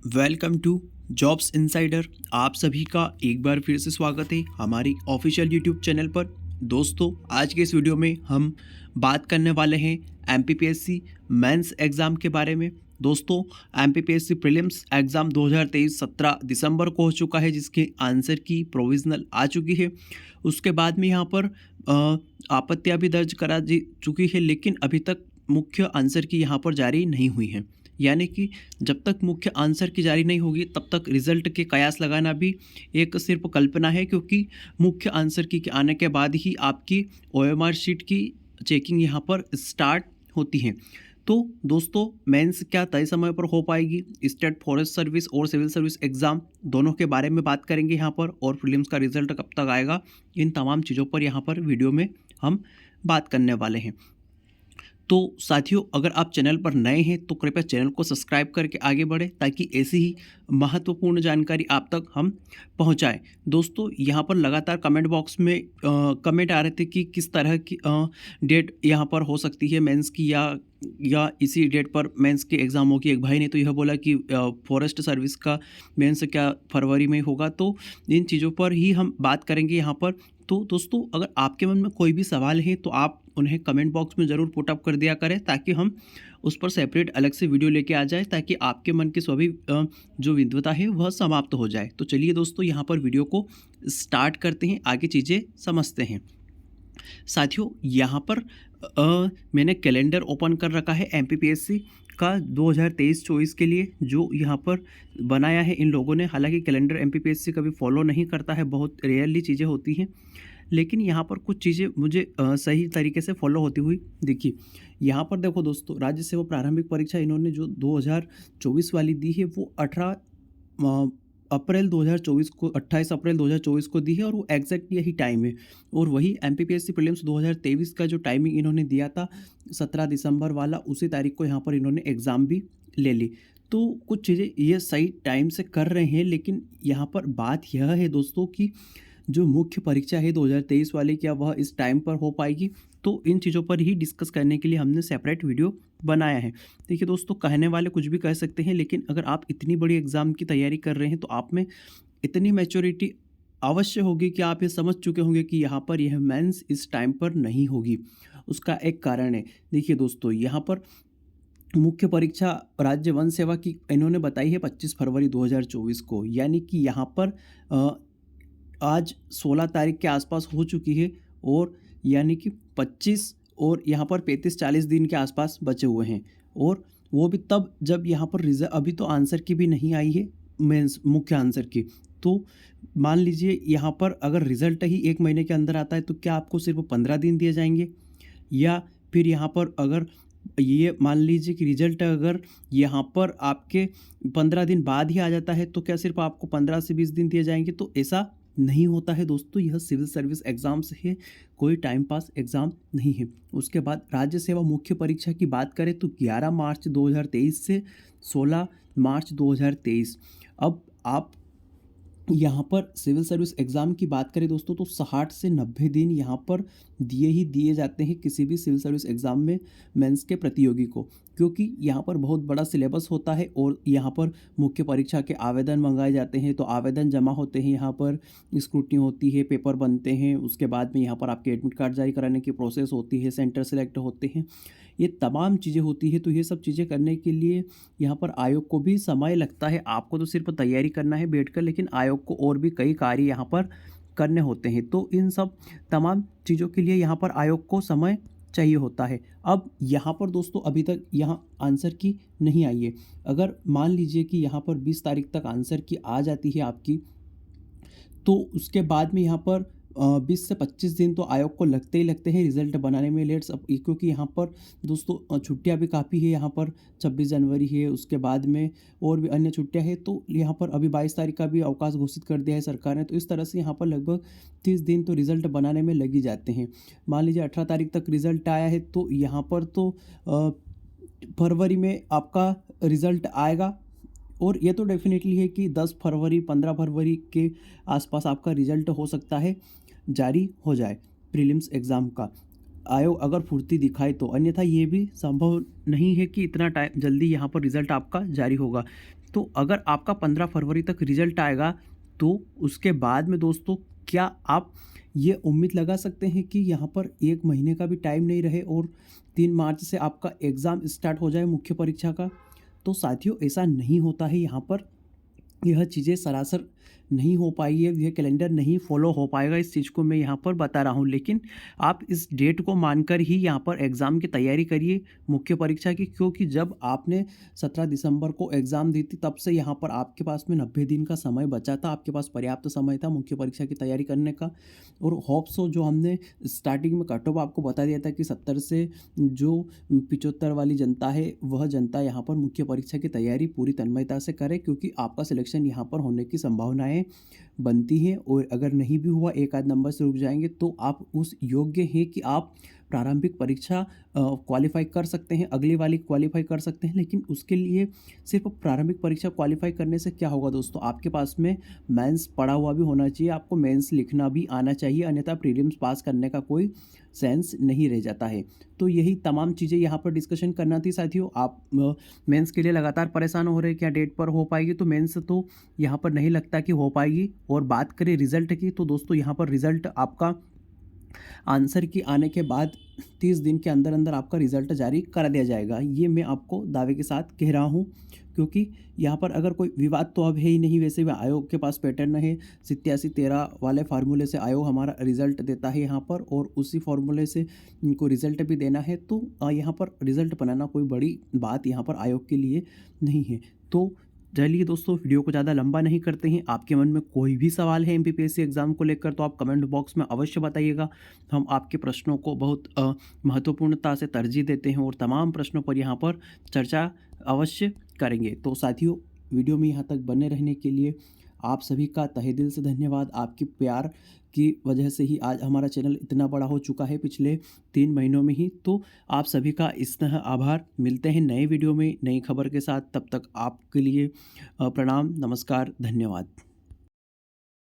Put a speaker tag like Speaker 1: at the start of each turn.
Speaker 1: Welcome to jobs insider. आप सभी का एक बार फिर से स्वागत है हमारी ऑफिशियल यूट्यूब चैनल पर। दोस्तों, आज के इस वीडियो में हम बात करने वाले हैं एमपीपीएससी मेंस एग्ज़ाम के बारे में। दोस्तों, एमपीपीएससी प्रीलिम्स एग्ज़ाम 2023 17 दिसंबर को हो चुका है, जिसके आंसर की प्रोविज़नल आ चुकी है। उसके बाद में यहाँ पर आपत्तियाँ भी दर्ज करा चुकी है, लेकिन अभी तक मुख्य आंसर की यहाँ पर जारी नहीं हुई है। यानी कि जब तक मुख्य आंसर की जारी नहीं होगी तब तक रिजल्ट के कयास लगाना भी एक सिर्फ कल्पना है, क्योंकि मुख्य आंसर की के आने के बाद ही आपकी ओएमआर शीट की चेकिंग यहाँ पर स्टार्ट होती है। तो दोस्तों, मेंस क्या तय समय पर हो पाएगी, स्टेट फॉरेस्ट सर्विस और सिविल सर्विस एग्ज़ाम दोनों के बारे में बात करेंगे यहाँ पर, और प्रीलिम्स का रिजल्ट कब तक आएगा, इन तमाम चीज़ों पर यहाँ पर वीडियो में हम बात करने वाले हैं। तो साथियों, अगर आप चैनल पर नए हैं तो कृपया चैनल को सब्सक्राइब करके आगे बढ़ें, ताकि ऐसी ही महत्वपूर्ण जानकारी आप तक हम पहुंचाएं। दोस्तों, यहाँ पर लगातार कमेंट बॉक्स में कमेंट आ रहे थे कि किस तरह की डेट यहाँ पर हो सकती है मेंस की, या इसी डेट पर मेंस के एग्ज़ाम होगी। एक भाई ने तो यह बोला कि फॉरेस्ट सर्विस का मेंस क्या फरवरी में होगा। तो इन चीज़ों पर ही हम बात करेंगे यहाँ पर। तो दोस्तों, अगर आपके मन में कोई भी सवाल है तो आप उन्हें कमेंट बॉक्स में ज़रूर पुट अप कर दिया करें, ताकि हम उस पर सेपरेट अलग से वीडियो लेके आ जाए, ताकि आपके मन की सभी जो विद्वता है वह समाप्त हो जाए। तो चलिए दोस्तों, यहाँ पर वीडियो को स्टार्ट करते हैं, आगे चीज़ें समझते हैं। साथियों, यहाँ पर मैंने कैलेंडर ओपन कर रखा है एमपीपीएससी का 2023-24 के लिए, जो यहाँ पर बनाया है इन लोगों ने। हालांकि कैलेंडर एमपीपीएससी कभी फॉलो नहीं करता है, बहुत रेयरली चीज़ें होती हैं, लेकिन यहाँ पर कुछ चीज़ें मुझे सही तरीके से फॉलो होती हुई दिखी। यहाँ पर देखो दोस्तों, राज्य सेवा प्रारंभिक परीक्षा इन्होंने जो 2024 वाली दी है वो 28 अप्रैल 2024 को दी है, और वो एग्जैक्ट यही टाइम है। और वही एमपीपीएससी प्रीलिम्स 2023 का जो टाइमिंग इन्होंने दिया था 17 दिसंबर वाला, उसी तारीख को यहाँ पर इन्होंने एग्ज़ाम भी ले ली। तो कुछ चीज़ें ये सही टाइम से कर रहे हैं, लेकिन यहाँ पर बात यह है दोस्तों कि जो मुख्य परीक्षा है 2023 वाली, क्या वह इस टाइम पर हो पाएगी। तो इन चीज़ों पर ही डिस्कस करने के लिए हमने सेपरेट वीडियो बनाया है। देखिए दोस्तों, कहने वाले कुछ भी कह सकते हैं, लेकिन अगर आप इतनी बड़ी एग्ज़ाम की तैयारी कर रहे हैं तो आप में इतनी मैच्योरिटी अवश्य होगी कि आप ये समझ चुके होंगे कि यहाँ पर यह मेंस इस टाइम पर नहीं होगी। उसका एक कारण है। देखिए दोस्तों, यहाँ पर मुख्य परीक्षा राज्य वन सेवा की इन्होंने बताई है 25 फरवरी 2024 को, यानी कि यहाँ पर आज 16 तारीख के आसपास हो चुकी है, और यानी कि 25 और यहाँ पर 35-40 दिन के आसपास बचे हुए हैं। और वो भी तब जब यहाँ पर रिजल्ट, अभी तो आंसर की भी नहीं आई है, मेंस मुख्य आंसर की। तो मान लीजिए यहाँ पर अगर रिजल्ट ही 1 महीने के अंदर आता है, तो क्या आपको सिर्फ 15 दिन दिए जाएंगे, या फिर यहाँ पर अगर ये मान लीजिए कि रिजल्ट अगर यहाँ पर आपके 15 दिन बाद ही आ जाता है, तो क्या सिर्फ आपको 15 से 20 दिन दिए जाएंगे। तो ऐसा नहीं होता है दोस्तों, यह सिविल सर्विस एग्ज़ाम्स है, कोई टाइम पास एग्ज़ाम नहीं है। उसके बाद राज्य सेवा मुख्य परीक्षा की बात करें तो 11 मार्च 2023 से 16 मार्च 2023। अब आप यहाँ पर सिविल सर्विस एग्ज़ाम की बात करें दोस्तों, तो 60 से 90 दिन यहाँ पर दिए जाते हैं किसी भी सिविल सर्विस एग्ज़ाम में मेंस के प्रतियोगी को, क्योंकि यहाँ पर बहुत बड़ा सिलेबस होता है, और यहाँ पर मुख्य परीक्षा के आवेदन मंगाए जाते हैं। तो आवेदन जमा होते हैं, यहाँ पर स्क्रूटनी होती है, पेपर बनते हैं, उसके बाद में यहाँ पर आपके एडमिट कार्ड जारी कराने की प्रोसेस होती है, सेंटर सेलेक्ट होते हैं, ये तमाम चीज़ें होती है। तो ये सब चीज़ें करने के लिए यहाँ पर आयोग को भी समय लगता है। आपको तो सिर्फ तैयारी करना है बैठकर, लेकिन आयोग को और भी कई कार्य यहाँ पर करने होते हैं। तो इन सब तमाम चीज़ों के लिए यहाँ पर आयोग को समय चाहिए होता है। अब यहाँ पर दोस्तों अभी तक यहाँ आंसर की नहीं आई है। अगर मान लीजिए कि यहाँ पर 20 तारीख तक आंसर की आ जाती है आपकी, तो उसके बाद में यहाँ पर 20 से 25 दिन तो आयोग को लगते ही लगते हैं रिज़ल्ट बनाने में लेट्स, अब क्योंकि यहाँ पर दोस्तों छुट्टियाँ भी काफ़ी है। यहाँ पर 26 जनवरी है, उसके बाद में और भी अन्य छुट्टियाँ हैं। तो यहाँ पर अभी 22 तारीख का भी अवकाश घोषित कर दिया है सरकार ने। तो इस तरह से यहाँ पर लगभग 30 दिन तो रिज़ल्ट बनाने में लग ही जाते हैं। मान लीजिए 18 तारीख तक रिज़ल्ट आया है, तो यहाँ पर तो फरवरी में आपका रिज़ल्ट आएगा। और ये तो डेफिनेटली है कि 10 फरवरी 15 फरवरी के आसपास आपका रिज़ल्ट हो सकता है जारी हो जाए प्रीलिम्स एग्ज़ाम का। आयोग अगर फुर्ती दिखाए तो, अन्यथा ये भी संभव नहीं है कि इतना टाइम जल्दी यहाँ पर रिज़ल्ट आपका जारी होगा। तो अगर आपका 15 फरवरी तक रिज़ल्ट आएगा, तो उसके बाद में दोस्तों क्या आप ये उम्मीद लगा सकते हैं कि यहाँ पर 1 महीने का भी टाइम नहीं रहे और 3 मार्च से आपका एग्ज़ाम स्टार्ट हो जाए मुख्य परीक्षा का? तो साथियों ऐसा नहीं होता है यहाँ पर। यह चीज़ें सरासर नहीं हो पाई है, यह कैलेंडर नहीं फॉलो हो पाएगा, इस चीज़ को मैं यहाँ पर बता रहा हूँ। लेकिन आप इस डेट को मानकर ही यहाँ पर एग्ज़ाम की तैयारी करिए मुख्य परीक्षा की, क्योंकि जब आपने 17 दिसंबर को एग्ज़ाम दी थी, तब से यहाँ पर आपके पास में 90 दिन का समय बचा था, आपके पास पर्याप्त समय था मुख्य परीक्षा की तैयारी करने का। और होप सो जो हमने स्टार्टिंग में कट ऑफ आपको बता दिया था कि 70 से जो 75 वाली जनता है, वह जनता यहाँ पर मुख्य परीक्षा की तैयारी पूरी तन्मयता से करे, क्योंकि आपका सिलेक्शन यहाँ पर होने की संभावनाएँ बनती हैं। और अगर नहीं भी हुआ, एक आध नंबर से रुक जाएँगे, तो आप उस योग्य हैं कि आप प्रारंभिक परीक्षा क्वालीफ़ाई कर सकते हैं, अगली वाली क्वालीफ़ाई कर सकते हैं। लेकिन उसके लिए सिर्फ़ प्रारंभिक परीक्षा क्वालीफ़ाई करने से क्या होगा दोस्तों? आपके पास में मेंस पढ़ा हुआ भी होना चाहिए, आपको मेंस लिखना भी आना चाहिए, अन्यथा प्रीलिम्स पास करने का कोई सेंस नहीं रह जाता है। तो यही तमाम चीज़ें यहाँ पर डिस्कशन करना थी साथियों। आप मेंस के लिए लगातार परेशान हो रहे हैं, क्या डेट पर हो पाएगी? तो मेंस तो यहाँ पर नहीं लगता कि हो पाएगी। और बात करें रिज़ल्ट की, तो दोस्तों यहाँ पर रिज़ल्ट आपका आंसर की आने के बाद 30 दिन के अंदर अंदर आपका रिज़ल्ट जारी कर दिया जाएगा। ये मैं आपको दावे के साथ कह रहा हूँ, क्योंकि यहाँ पर अगर कोई विवाद तो अब है ही नहीं। वैसे भी आयोग के पास पैटर्न है, 87-13 वाले फार्मूले से आयोग हमारा रिज़ल्ट देता है यहाँ पर, और उसी फार्मूले से इनको रिज़ल्ट भी देना है। तो यहाँ पर रिज़ल्ट बनाना कोई बड़ी बात यहाँ पर आयोग के लिए नहीं है। तो चलिए दोस्तों, वीडियो को ज़्यादा लंबा नहीं करते हैं। आपके मन में कोई भी सवाल है एमपीपीएससी एग्ज़ाम को लेकर, तो आप कमेंट बॉक्स में अवश्य बताइएगा। हम आपके प्रश्नों को बहुत महत्वपूर्णता से तरजीह देते हैं और तमाम प्रश्नों पर यहाँ पर चर्चा अवश्य करेंगे। तो साथियों, वीडियो में यहाँ तक बने रहने के लिए आप सभी का तहे दिल से धन्यवाद। आपके प्यार की वजह से ही आज हमारा चैनल इतना बड़ा हो चुका है पिछले 3 महीनों में ही। तो आप सभी का इस तरह आभार। मिलते हैं नए वीडियो में नई खबर के साथ। तब तक आपके लिए प्रणाम, नमस्कार, धन्यवाद।